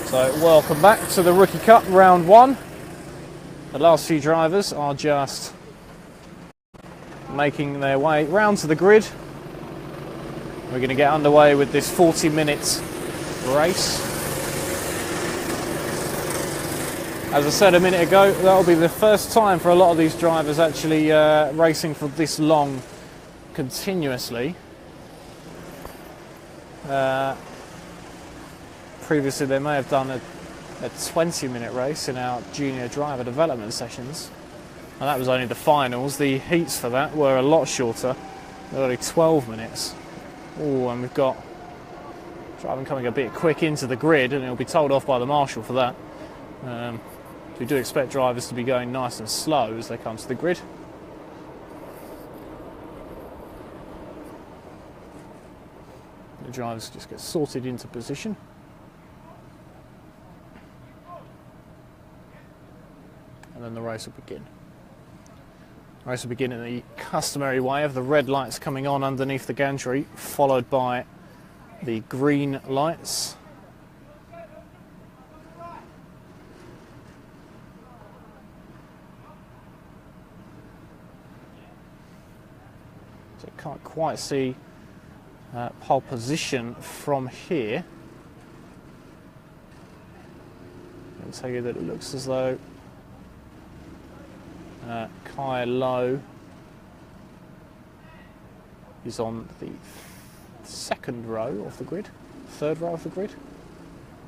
So welcome back to the Rookie Cup round one. The last few drivers are just making their way round to the grid. We're going to get underway with this 40-minute race. As I said a minute ago, that'll be the first time for a lot of these drivers actually racing for this long continuously. Previously they may have done a 20-minute race in our junior driver development sessions, and that was only the finals. The heats for that were a lot shorter. They're only 12 minutes. Oh, and we've got driving coming a bit quick into the grid, and he'll be told off by the marshal for that. We do expect drivers to be going nice and slow as they come to the grid. The drivers just get sorted into position. And then the race will begin. The race will begin in the customary way of the red lights coming on underneath the gantry, followed by the green lights. So can't quite see pole position from here. I'll tell you that it looks as though Kai Low is on the second row of the grid. Third row of the grid?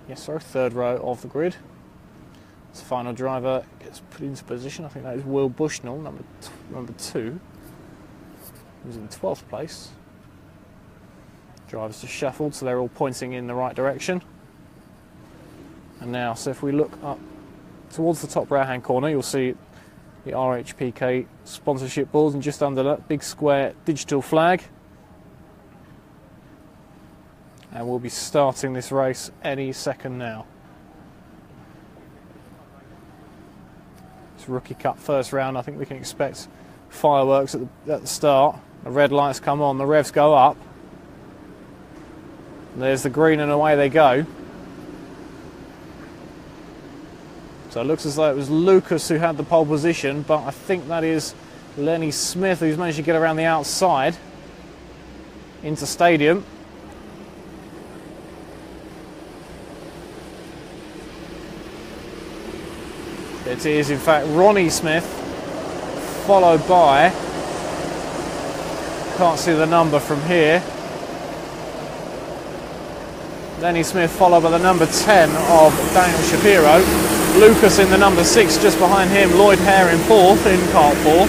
Yes, sorry, third row of the grid. The final driver gets put into position. I think that is Will Bushnell, number 2. He was in 12th place. Drivers just shuffled, so they're all pointing in the right direction. And now, so if we look up towards the top right-hand corner, you'll see the RHPK sponsorship board, and just under that big square digital flag. And we'll be starting this race any second now. It's Rookie Cup first round. I think we can expect fireworks at the start. The red lights come on, the revs go up. And there's the green, and away they go. So it looks as though it was Lucas who had the pole position, but I think that is Lenny Smith who's managed to get around the outside into stadium. It is in fact Ronnie Smith, followed by, can't see the number from here, Lenny Smith, followed by the number 10 of Daniel Shapiro. Lucas in the number 6 just behind him. Lloyd Hare in 4th in kart 4.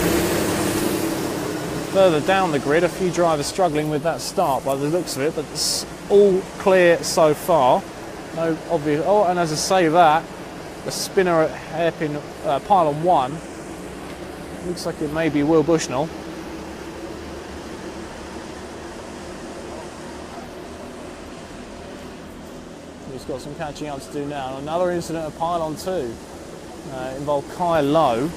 Further down the grid, a few drivers struggling with that start by the looks of it, but it's all clear so far. No obvious. Oh, and as I say that, the spinner at hairpin pylon 1 looks like it may be Will Bushnell. He's got some catching up to do now. Another incident at pylon 2 involved Kai Low.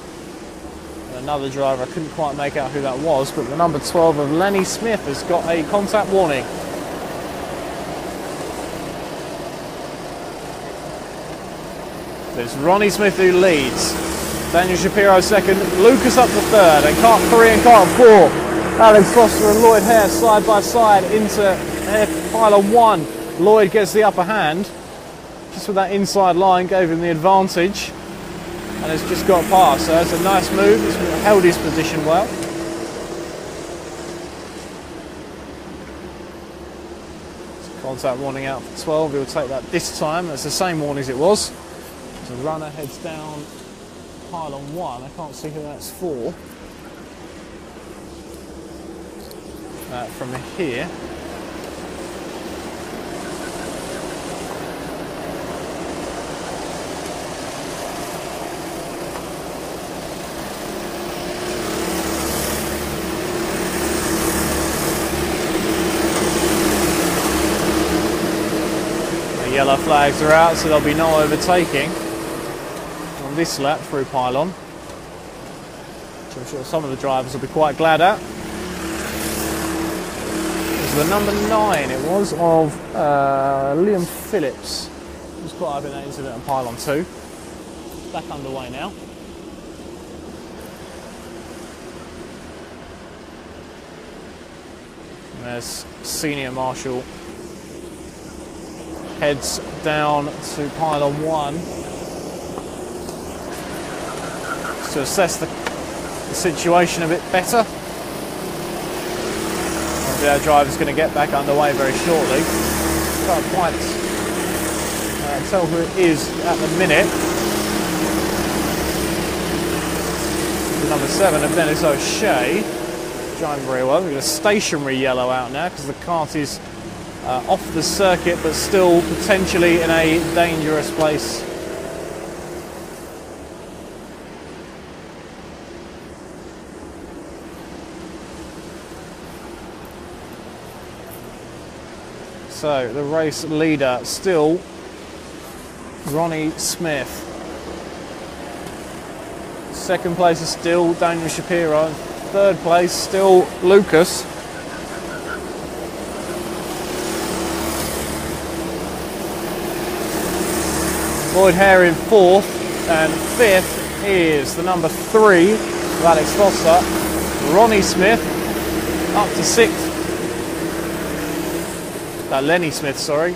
Another driver, I couldn't quite make out who that was, but the number 12 of Lenny Smith has got a contact warning. There's Ronnie Smith who leads. Daniel Shapiro second, Lucas up to third, and kart 3 and kart 4. Alex Foster and Lloyd Hare side by side into pylon 1. Lloyd gets the upper hand, just with that inside line gave him the advantage, and has just got past. So that's a nice move. He's held his position well. Contact warning out for 12. He'll take that this time. That's the same warning as it was. The runner heads down pylon 1. I can't see who that's for. From here. Yellow flags are out, so there'll be no overtaking on this lap through pylon, which I'm sure some of the drivers will be quite glad at. It was the number 9, it was, of Liam Phillips was caught up in that incident on pylon 2. Back underway now. And there's Senior Marshal. Heads down to pylon 1 to assess the situation a bit better. And our driver's going to get back underway very shortly. Can't quite tell who it is at the minute. The number 7 of Dennis O'Shea, driving very well. We've got a stationary yellow out now because the kart is off the circuit but still potentially in a dangerous place. So the race leader still Ronnie Smith. Second place is still Daniel Shapiro. Third place still Lucas. Lloyd Hare in 4th, and 5th is the number 3 of Alex Foster. Ronnie Smith up to 6th. Lenny Smith, sorry.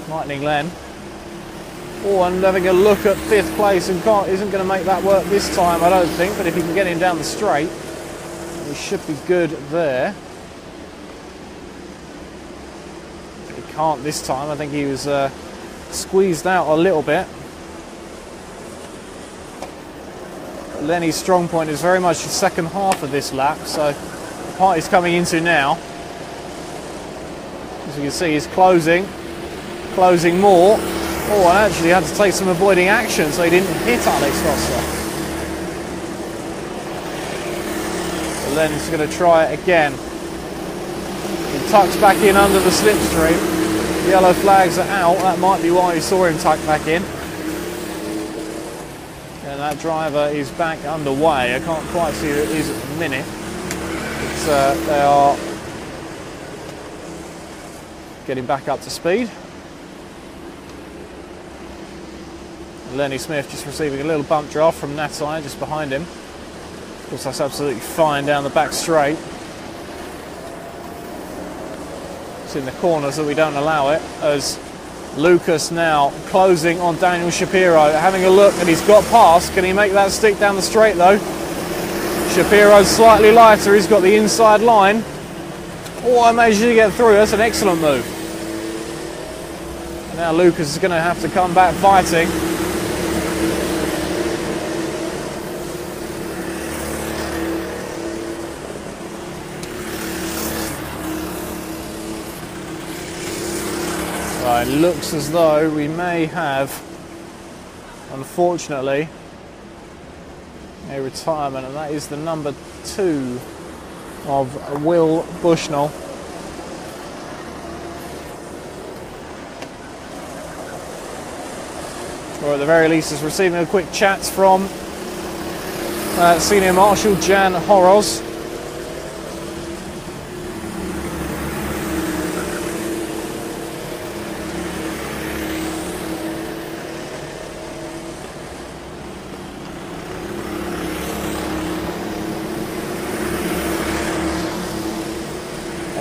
Lightning Len. Oh, and having a look at 5th place, and isn't going to make that work this time, I don't think, but if he can get him down the straight, he should be good there. He can't this time. I think he was squeezed out a little bit. But Lenny's strong point is very much the second half of this lap, so the part he's coming into now. As you can see, he's closing more. Oh, and actually had to take some avoiding action so he didn't hit Alex Foster. So Len's going to try it again. He tucks back in under the slipstream. Yellow flags are out. That might be why you saw him tuck back in. And that driver is back underway. I can't quite see who it is at the minute. But they are getting back up to speed. Lenny Smith just receiving a little bump draft from Natai just behind him. Of course, that's absolutely fine down the back straight. It's in the corners that we don't allow it, as Lucas now closing on Daniel Shapiro. Having a look, and he's got past. Can he make that stick down the straight though? Shapiro's slightly lighter. He's got the inside line. Oh, I managed to get through. That's an excellent move. And now Lucas is going to have to come back fighting. Right, it looks as though we may have, unfortunately, a retirement, and that is the number 2 of Will Bushnell. Or at the very least is receiving a quick chat from Senior Marshal Jan Horoz.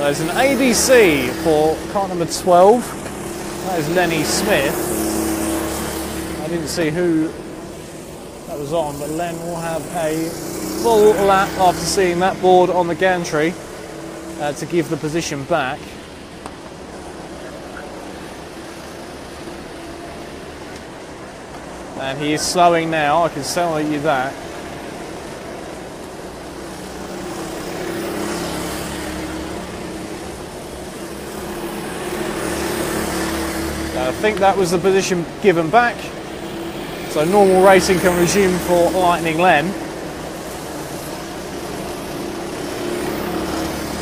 There's an ABC for car number 12. That is Lenny Smith. I didn't see who that was on, but Len will have a full lap after seeing that board on the gantry to give the position back. And he is slowing now, I can tell you that. I think that was the position given back. So normal racing can resume for Lightning Len.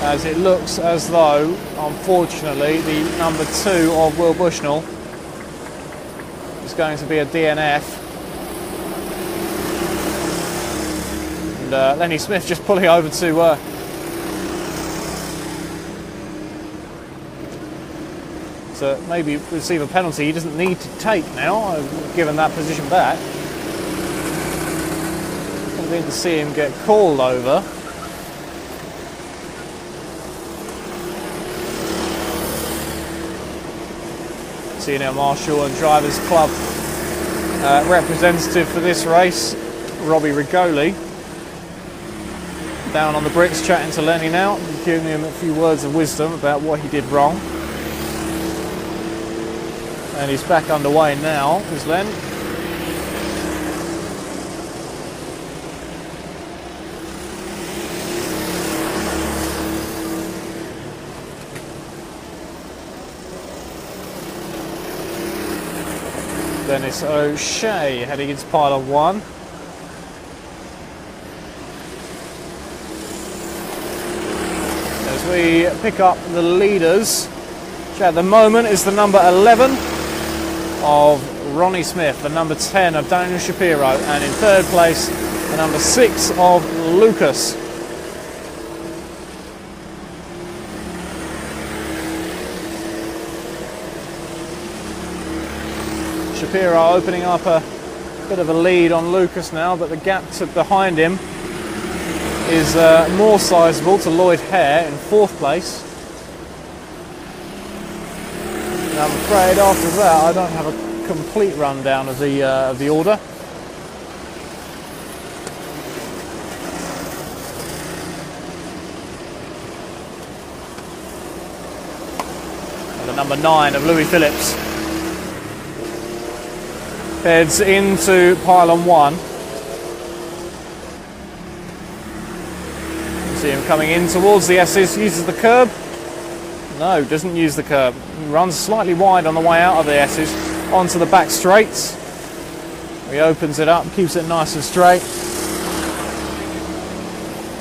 As it looks as though, unfortunately, the number 2 of Will Bushnell is going to be a DNF. And Lenny Smith just pulling over to to maybe receive a penalty he doesn't need to take now, given that position back. I need to see him get called over. See now Marshall and Drivers Club representative for this race, Robbie Rigoli, down on the bricks chatting to Lenny now, giving him a few words of wisdom about what he did wrong. And he's back underway now, is Len. Dennis O'Shea heading into pylon 1. As we pick up the leaders, which at the moment is the number 11 of Ronnie Smith, the number 10 of Daniel Shapiro, and in third place the number 6 of Lucas. Shapiro opening up a bit of a lead on Lucas now, but the gap behind him is more sizable to Lloyd Hare in fourth place. And I'm afraid after that I don't have a complete rundown of the order. And the number 9 of Louis Phillips heads into pylon 1. See him coming in towards the S's, uses the curb. No, doesn't use the curb. Runs slightly wide on the way out of the S's onto the back straights. He opens it up, keeps it nice and straight.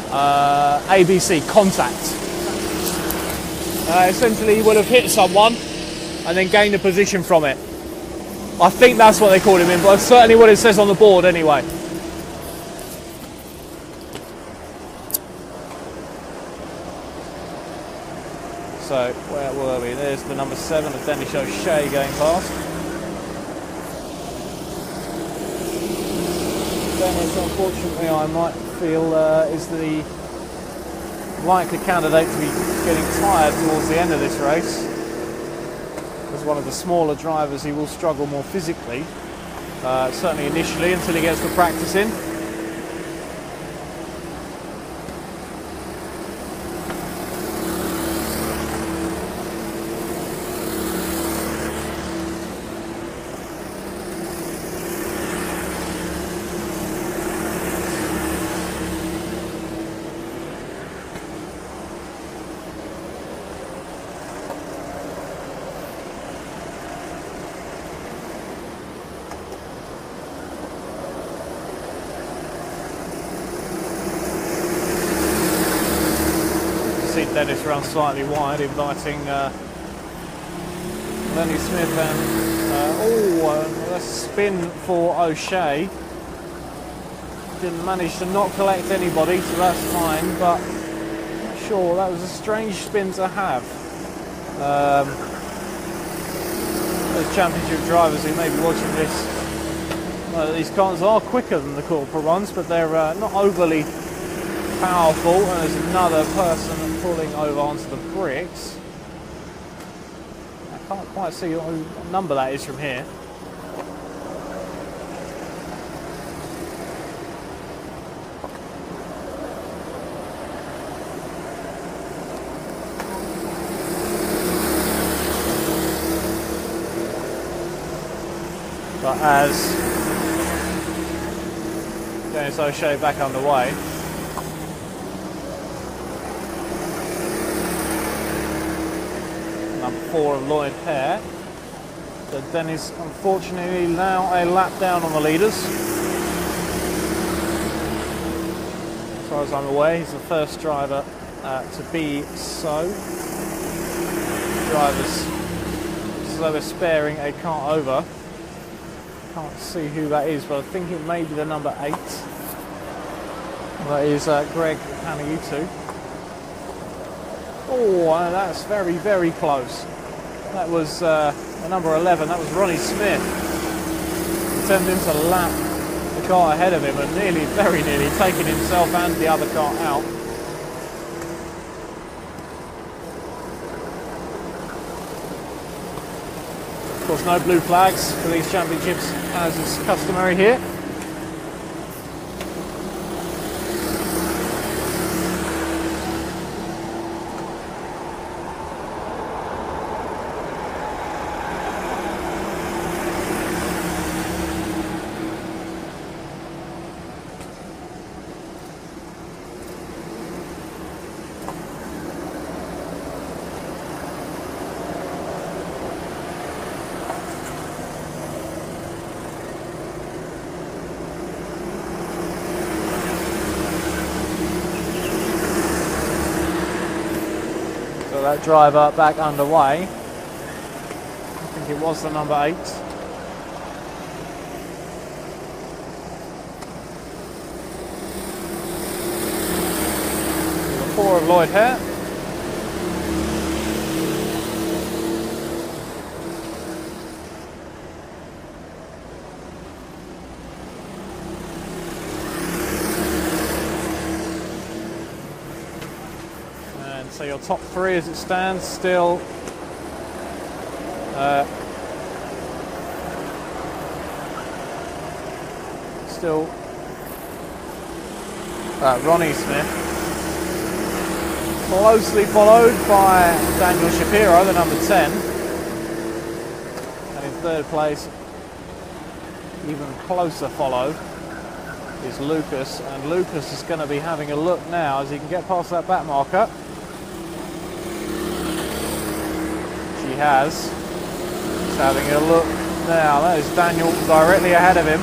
ABC, contact. Essentially he will have hit someone and then gained a position from it. I think that's what they called him in, but that's certainly what it says on the board anyway. So, where were we? There's the number 7 of Dennis O'Shea going past. Dennis, unfortunately, I might feel is the likely candidate to be getting tired towards the end of this race. As one of the smaller drivers, he will struggle more physically, certainly initially until he gets the practice in. Dennis runs slightly wide, inviting Lenny Smith and a spin for O'Shea. Didn't manage to not collect anybody, so that's fine, but not sure, that was a strange spin to have. Those championship drivers who may be watching this, these cars are quicker than the corporate ones, but they're not overly powerful, and there's another person pulling over onto the bricks. I can't quite see what number that is from here. But as Dennis O'Shea back underway, number 4 of Lloyd Hare. So Dennis unfortunately now a lap down on the leaders. As far as I'm aware, he's the first driver to be so. Drivers slow as sparing a car over. Can't see who that is, but I think it may be the number 8. That is Greg Panagitu. Oh, that's very, very close. That was the number 11, that was Ronnie Smith. Attempting to lap the car ahead of him and nearly, very nearly, taking himself and the other car out. Of course, no blue flags for these championships as is customary here. That driver back underway. I think it was the number 8. Number 4 of Lloyd Hare. So your top 3 as it stands still Ronnie Smith, closely followed by Daniel Shapiro, the number 10, and in 3rd place, even closer follow, is Lucas, and Lucas is going to be having a look now as he can get past that back marker. He has. He's having a look now. That is Daniel directly ahead of him.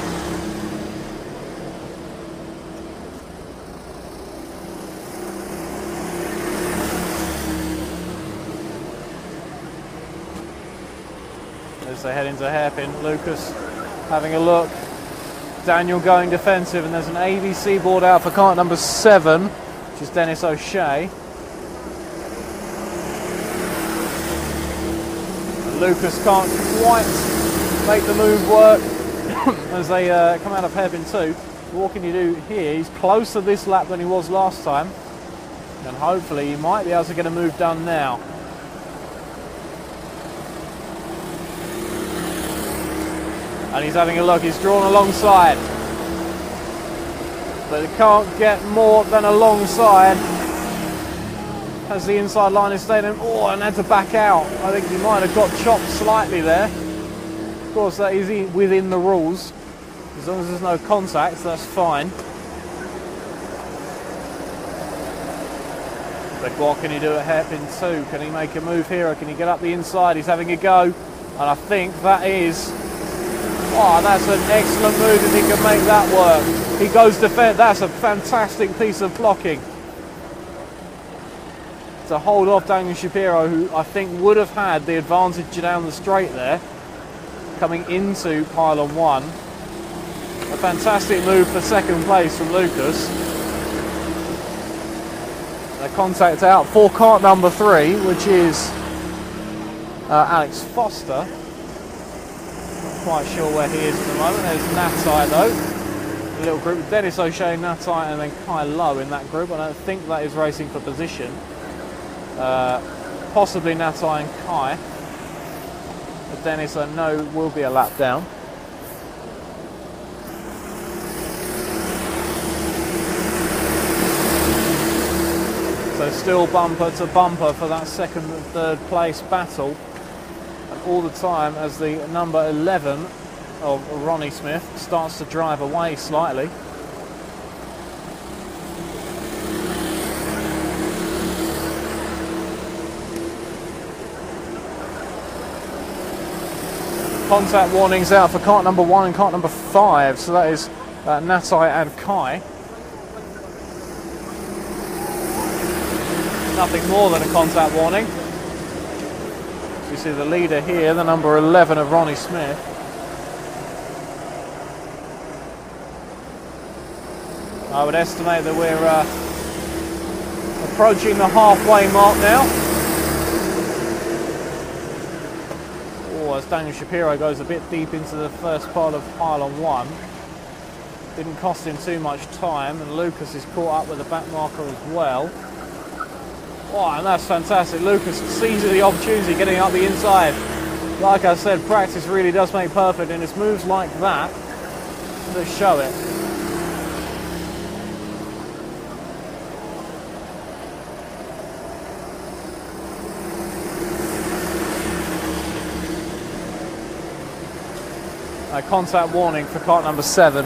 As they head into hairpin, Lucas having a look. Daniel going defensive, and there's an ABC board out for kart number 7, which is Dennis O'Shea. Lucas can't quite make the move work as they come out of hairpin 2. What can you do here? He's closer this lap than he was last time, and hopefully he might be able to get a move done now. And he's having a look, he's drawn alongside, but he can't get more than alongside. As the inside line is staying in, and had to back out. I think he might have got chopped slightly there. Of course, that is within the rules. As long as there's no contact, that's fine. But what can he do at hairpin 2? Can he make a move here, or can he get up the inside? He's having a go, and I think that is... Oh, that's an excellent move if he can make that work. He goes defend. That's a fantastic piece of blocking to hold off Daniel Shapiro, who I think would have had the advantage down the straight there, coming into pylon 1. A fantastic move for 2nd place from Lucas. A contact out for kart number 3, which is Alex Foster. Not quite sure where he is at the moment. There's Natai though. A little group with Dennis O'Shea, Natai, and then Kai Lowe in that group. I don't think that is racing for position. Possibly Natai and Kai. But Dennis, I know, will be a lap down. So still bumper to bumper for that 2nd and 3rd place battle. And all the time as the number 11 of Ronnie Smith starts to drive away slightly. Contact warnings out for kart number 1 and kart number 5, so that is Natai and Kai. Nothing more than a contact warning. You see the leader here, the number 11 of Ronnie Smith. I would estimate that we're approaching the halfway mark now. as Daniel Shapiro goes a bit deep into the first part of pylon 1. Didn't cost him too much time, and Lucas is caught up with the back marker as well. Oh, and that's fantastic. Lucas seizes the opportunity, getting up the inside. Like I said, practice really does make perfect, and it's moves like that that show it. Contact warning for cart number 7.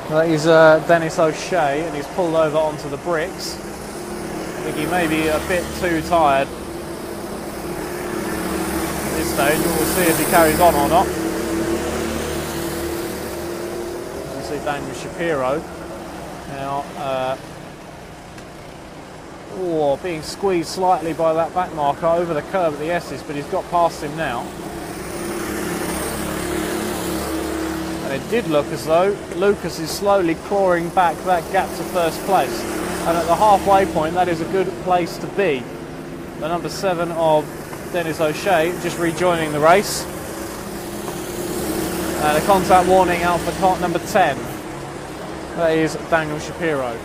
That is Dennis O'Shea, and he's pulled over onto the bricks. I think he may be a bit too tired at this stage. We'll see if he carries on or not. You see Daniel Shapiro now being squeezed slightly by that back marker over the curb at the S's, but he's got past him now. And it did look as though Lucas is slowly clawing back that gap to first place. And at the halfway point, that is a good place to be. The number 7 of Dennis O'Shea just rejoining the race. And a contact warning out for cart number 10. That is Daniel Shapiro, the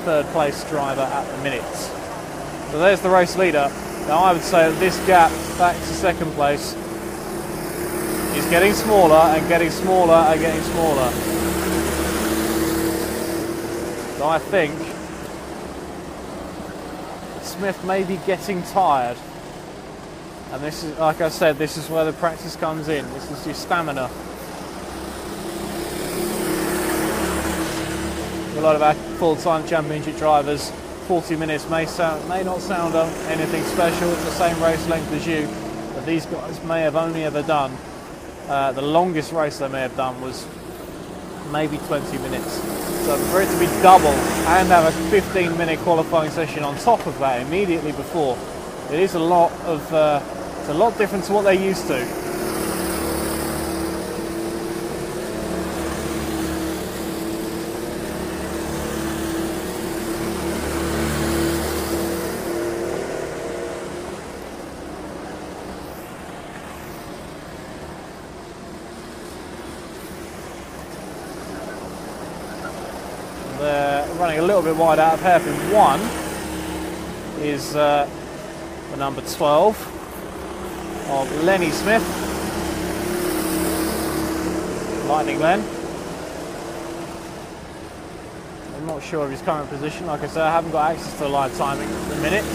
third place driver at the minute. So there's the race leader. Now I would say that this gap back to second place is getting smaller and getting smaller and getting smaller. So I think Smith may be getting tired. And this is, like I said, this is where the practice comes in. This is your stamina. A lot of our full-time championship drivers, 40 minutes may not sound anything special. It's the same race length as you, but these guys may have only ever done. The longest race they may have done was maybe 20 minutes. So for it to be double and have a 15-minute qualifying session on top of that immediately before, it is a lot of it's a lot different to what they're used to. They're running a little bit wide out of hairpin. 1 is the number 12 of Lenny Smith, Lightning Len. I'm not sure of his current position. Like I said, I haven't got access to the live timing at the minute.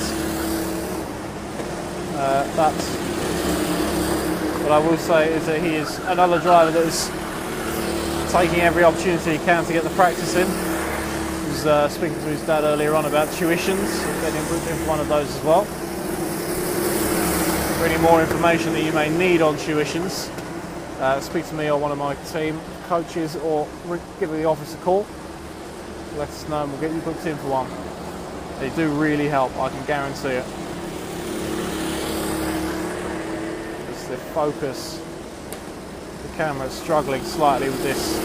That's what I will say is that he is another driver that is taking every opportunity he can to get the practice in. He was speaking to his dad earlier on about tuitions, getting him booked in for one of those as well. For any more information that you may need on tuitions, speak to me or one of my team coaches, or give the office a call. Let us know and we'll get you booked in for one. They do really help, I can guarantee it. It's the focus. The camera is struggling slightly with this.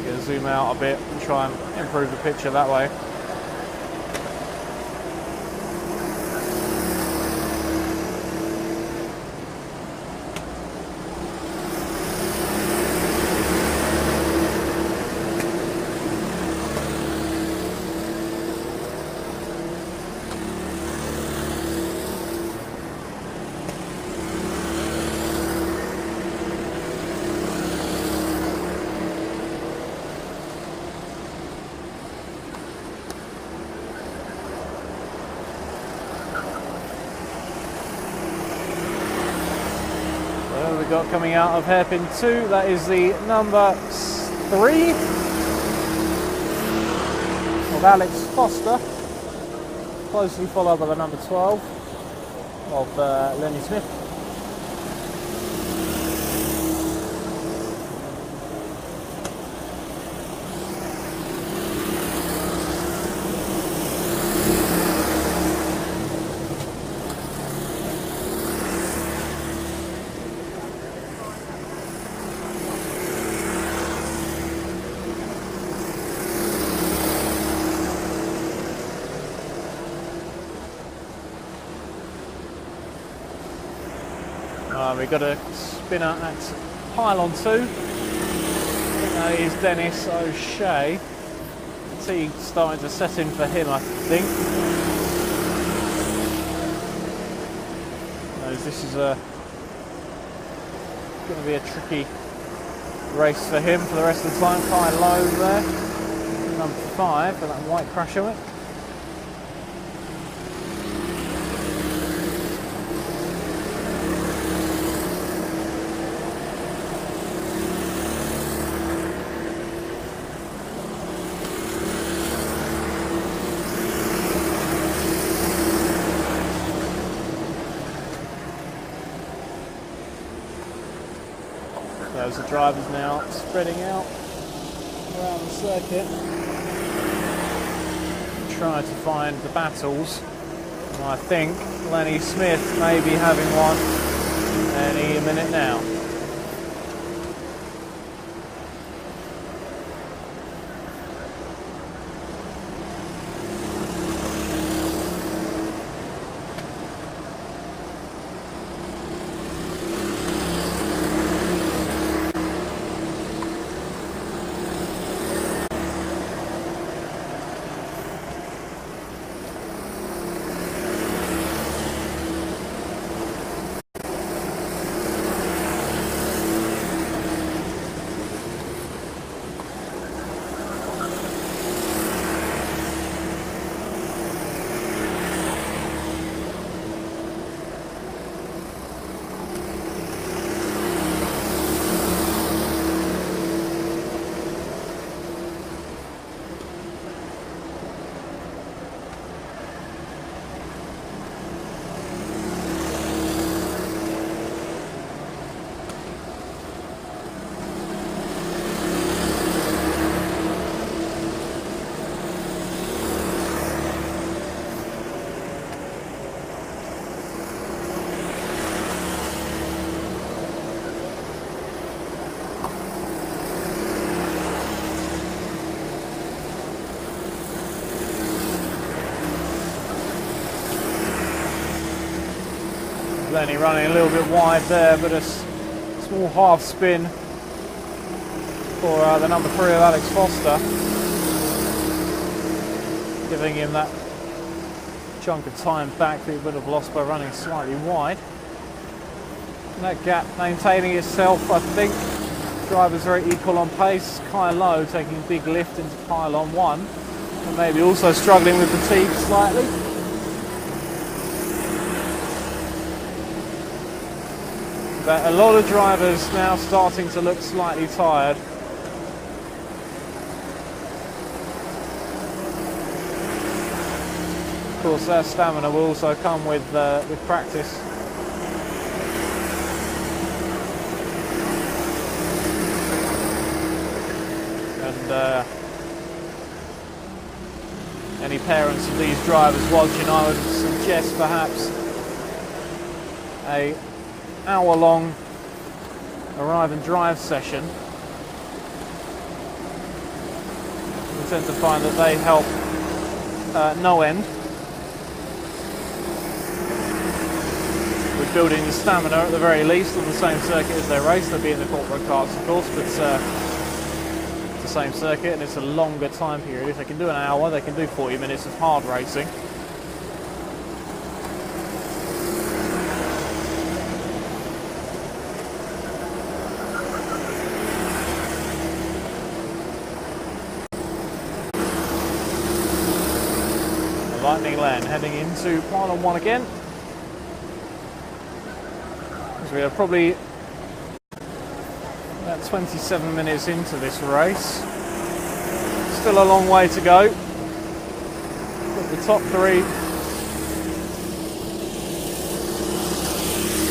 Gonna zoom out a bit and try and improve the picture that way. We've got coming out of hairpin 2, that is the number 3 of Alex Foster, closely followed by the number 12 of Lenny Smith. We've got a spinner at pylon 2. I think that is Dennis O'Shea. Fatigue starting to set in for him, I think. As this is going to be a tricky race for him for the rest of the time. Kai Lowe there, number 5 for that white crash helmet. Those are drivers now spreading out around the circuit, trying to find the battles. And I think Lenny Smith may be having one any minute now. Lenny running a little bit wide there, but a small half spin for the number 3 of Alex Foster, giving him that chunk of time back that he would have lost by running slightly wide. And that gap maintaining itself, I think. Drivers very equal on pace. Kai Lowe taking a big lift into pylon 1, and maybe also struggling with fatigue slightly. But a lot of drivers now starting to look slightly tired. Of course, their stamina will also come with practice. And any parents of these drivers watching, I would suggest perhaps a hour-long arrive and drive session. We tend to find that they help no end with building the stamina at the very least on the same circuit as they race. They'll be in the corporate cars, of course, but it's the same circuit and it's a longer time period. If they can do an hour, they can do 40 minutes of hard racing. Lightning Len heading into pylon 1 again. As we are probably about 27 minutes into this race. Still a long way to go. But the top 3.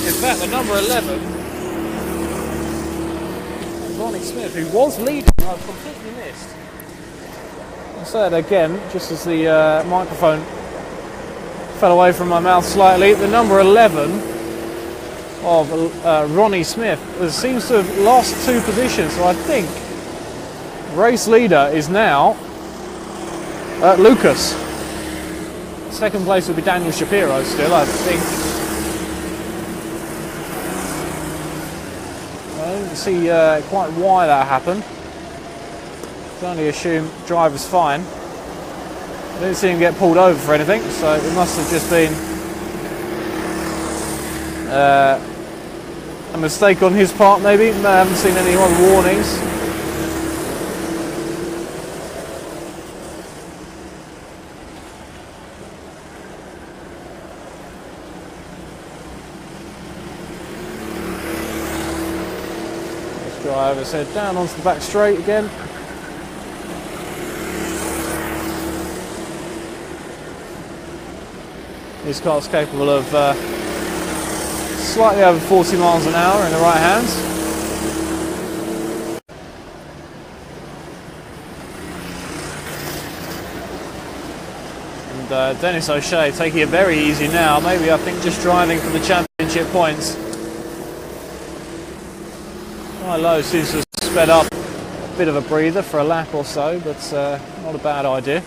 In fact, the number 11, Ronnie Smith, who was leading, I've completely missed. I'll say it again, just as the microphone fell away from my mouth slightly. The number 11 of Ronnie Smith seems to have lost 2 positions, so I think race leader is now Lucas. Second place will be Daniel Shapiro still, I think. Couldn't see quite why that happened. Can only assume driver's fine. I didn't see him get pulled over for anything, so it must have just been a mistake on his part, maybe. I haven't seen any other warnings. This driver's head down onto the back straight again. This car's capable of slightly over 40 miles an hour in the right hands. And Dennis O'Shea taking it very easy now. Maybe, I think, just driving for the championship points. Quite low, seems to have sped up. A bit of a breather for a lap or so, but not a bad idea.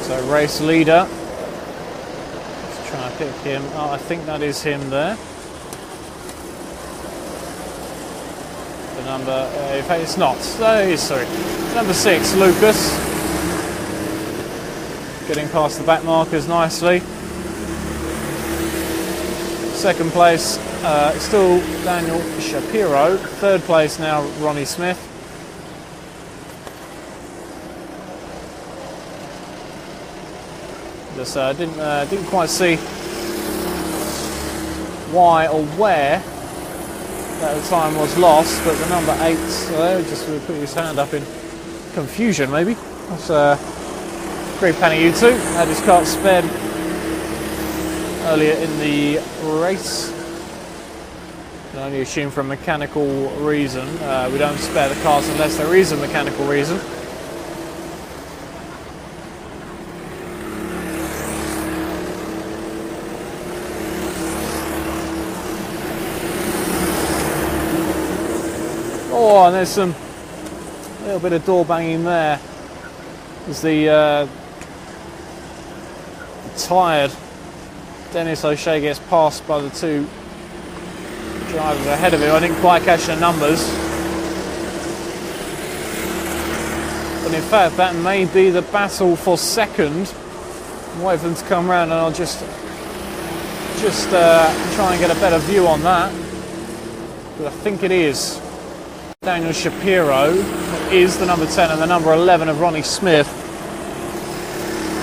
So race leader. Let's try and pick him. Oh, I think that is him there. The number, in fact it's not. Oh, sorry. Number 6, Lucas. Getting past the back markers nicely. Second place, still Daniel Shapiro. Third place now, Ronnie Smith. Just didn't quite see why or where that time was lost, but the number 8 just put his hand up in confusion, maybe. That's Greg Paniutu had his car spared earlier in the race. Can only assume for a mechanical reason. We don't spare the cars unless there is a mechanical reason. Oh, and there's a little bit of door banging there as the tired Dennis O'Shea gets passed by the two drivers ahead of him. I didn't quite catch the numbers, but in fact that may be the battle for second. Wait for them to come round and I'll just try and get a better view on that. But I think it is Daniel Shapiro is the number 10 and the number 11 of Ronnie Smith.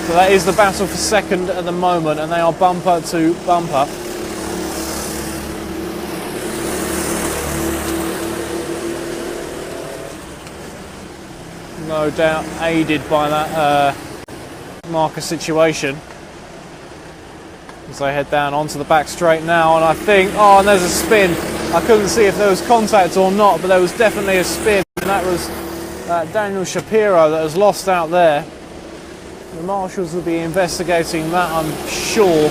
So that is the battle for second at the moment, and they are bumper to bumper. No doubt aided by that marker situation as they head down onto the back straight now, and I think, oh, and there's a spin. I couldn't see if there was contact or not, but there was definitely a spin, and that was Daniel Shapiro that was lost out there. The marshals will be investigating that, I'm sure,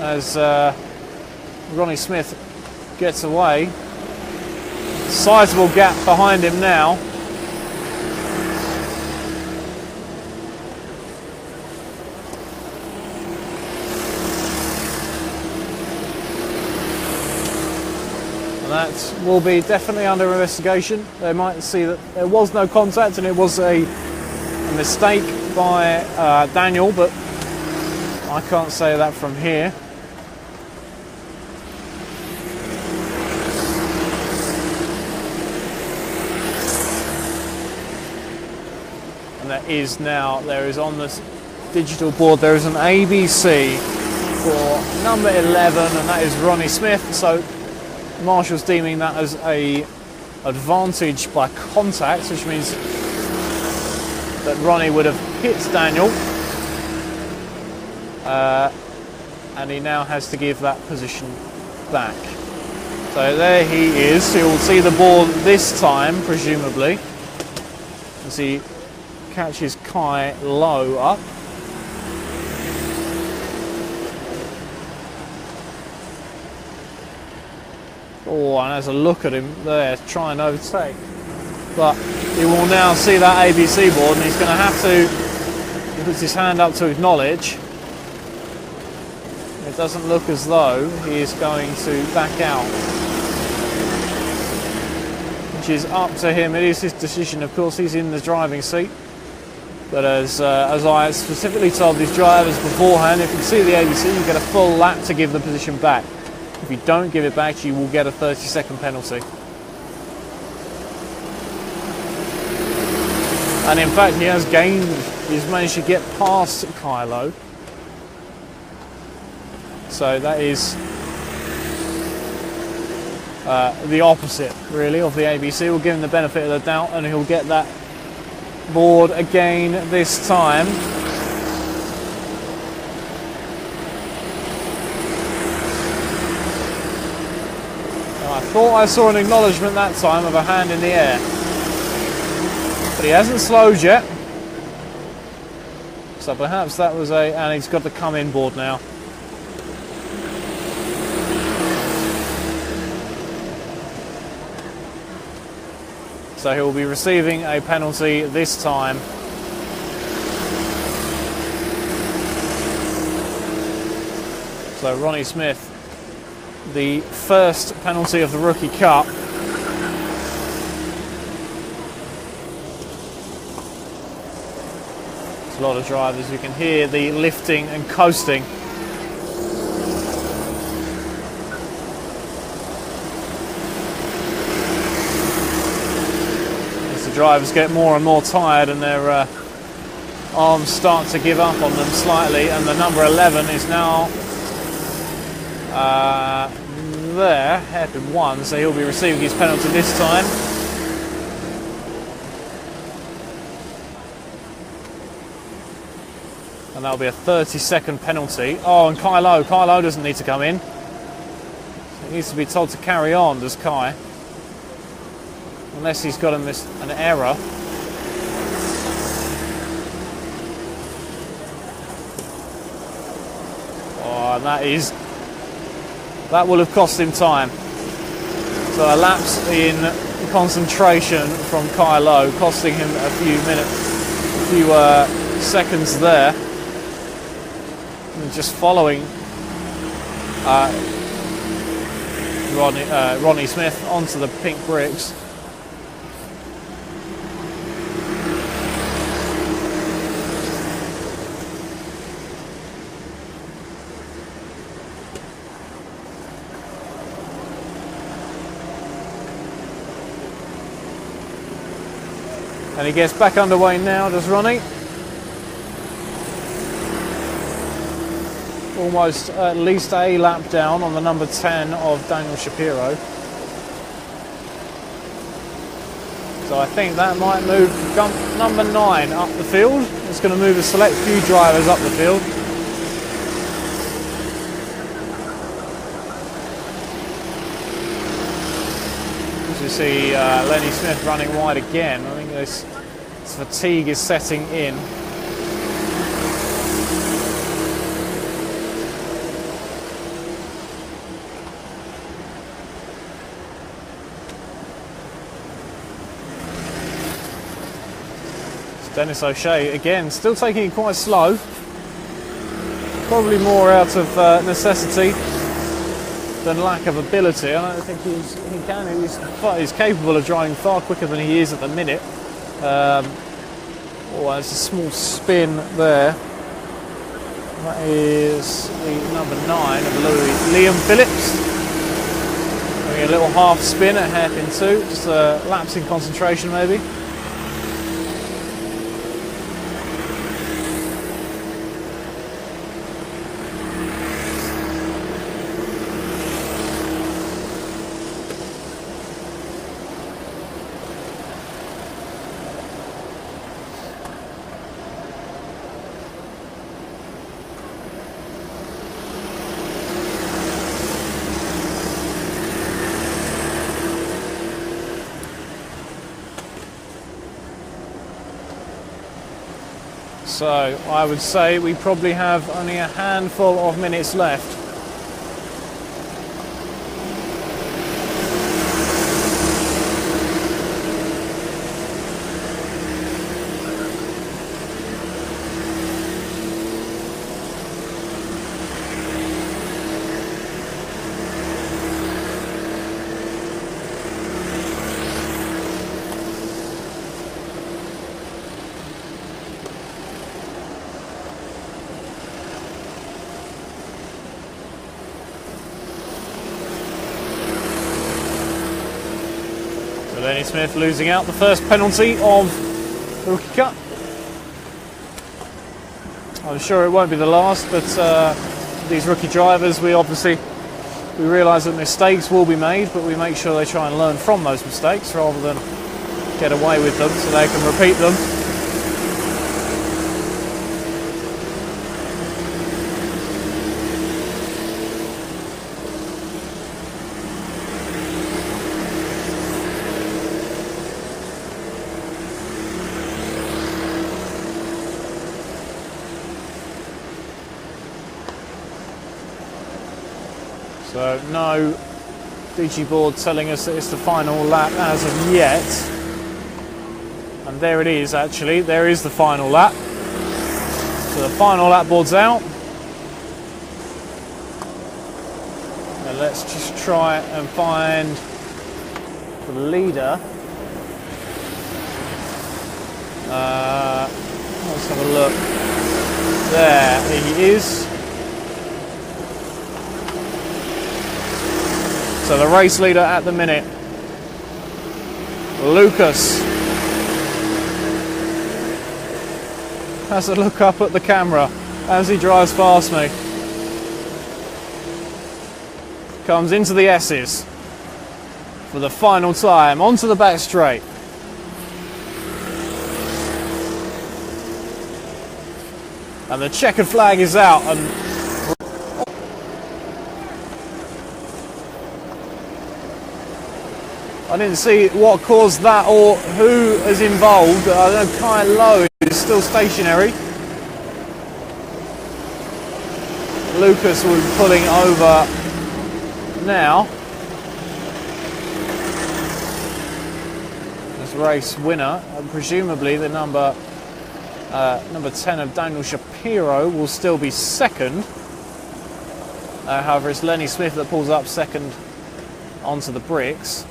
as Ronnie Smith gets away. Sizable gap behind him now. That will be definitely under investigation. They might see that there was no contact and it was a mistake by Daniel, but I can't say that from here. And there is on this digital board, there is an ABC for number 11, and that is Ronnie Smith. So Marshall's deeming that as a advantage by contact, which means that Ronnie would have hit Daniel, and he now has to give that position back. So there he is. He will see the ball this time, presumably, as he catches Kai Low up. Oh, and there's a look at him there, trying to overtake. But he will now see that ABC board, and he's going to have to, he puts his hand up to acknowledge. It doesn't look as though he is going to back out, which is up to him. It is his decision, of course. He's in the driving seat. But as I specifically told these drivers beforehand, if you see the ABC, you get a full lap to give the position back. If you don't give it back, you will get a 30-second penalty. And in fact, he has gained, he's managed to get past Kai Low. So that is the opposite, really, of the ABC. We'll give him the benefit of the doubt, and he'll get that board again this time. I thought I saw an acknowledgement that time of a hand in the air. But he hasn't slowed yet. So perhaps that was and he's got the come in board now. So he will be receiving a penalty this time. So Ronnie Smith, the first penalty of the Rookie Cup. There's a lot of drivers. You can hear the lifting and coasting. As the drivers get more and more tired and their arms start to give up on them slightly, and the number 11 is now there, hairpin 1, so he'll be receiving his penalty this time. And that'll be a 30-second penalty. Oh, and Kai Low doesn't need to come in. He needs to be told to carry on, does Kai? Unless he's got an error. Oh, and that will have cost him time. So a lapse in concentration from Kai Low, costing him a few seconds there. And just following Ronnie Smith onto the pink bricks. And he gets back underway now, does Ronnie? Almost at least a lap down on the number 10 of Daniel Shapiro. So I think that might move number 9 up the field. It's going to move a select few drivers up the field. As you see Lenny Smith running wide again. I think this fatigue is setting in. Dennis O'Shea again, still taking it quite slow. Probably more out of necessity than lack of ability. I don't think he's capable of driving far quicker than he is at the minute. Oh, there's a small spin there. That is the number 9 of Liam Phillips. Doing a little half spin at hairpin 2, just a lapse in concentration maybe. So I would say we probably have only a handful of minutes left. Lenny Smith losing out the first penalty of the Rookie Cup. I'm sure it won't be the last, but these rookie drivers, we realise that mistakes will be made, but we make sure they try and learn from those mistakes rather than get away with them so they can repeat them. So no DG board telling us that it's the final lap as of yet. And there it is actually, there is the final lap. So the final lap board's out. Now let's just try and find the leader. Let's have a look. There he is. So the race leader at the minute, Lucas, has a look up at the camera as he drives past me. Comes into the S's for the final time, onto the back straight. And the checkered flag is out, and I didn't see what caused that or who is involved. I know Kyle Lowe is still stationary. Lucas will be pulling over now. This race winner, and presumably the number 10 of Daniel Shapiro, will still be second. However, it's Lenny Smith that pulls up second onto the bricks.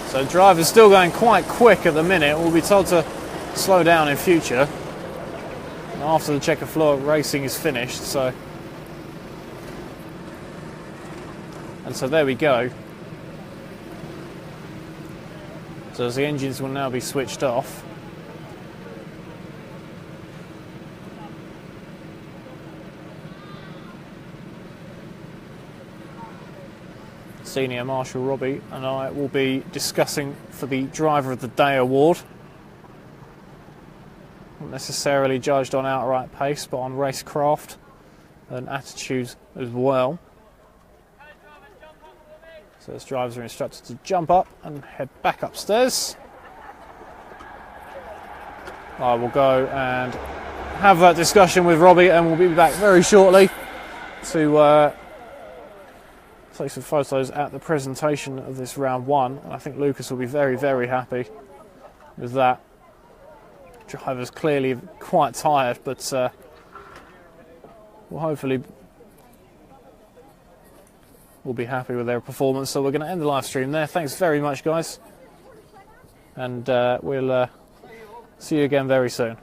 So driver's still going quite quick at the minute. We'll be told to slow down in future after the checkered flag racing is finished. So there we go. So as the engines will now be switched off. Senior Marshal Robbie and I will be discussing for the Driver of the Day award. Not necessarily judged on outright pace, but on racecraft and attitude as well. So as drivers are instructed to jump up and head back upstairs. I will go and have that discussion with Robbie, and we'll be back very shortly to take some photos at the presentation of this round one, and I think Lucas will be very, very happy with that. Driver's clearly quite tired, but hopefully will be happy with their performance. So we're going to end the live stream there. Thanks very much, guys, and we'll see you again very soon.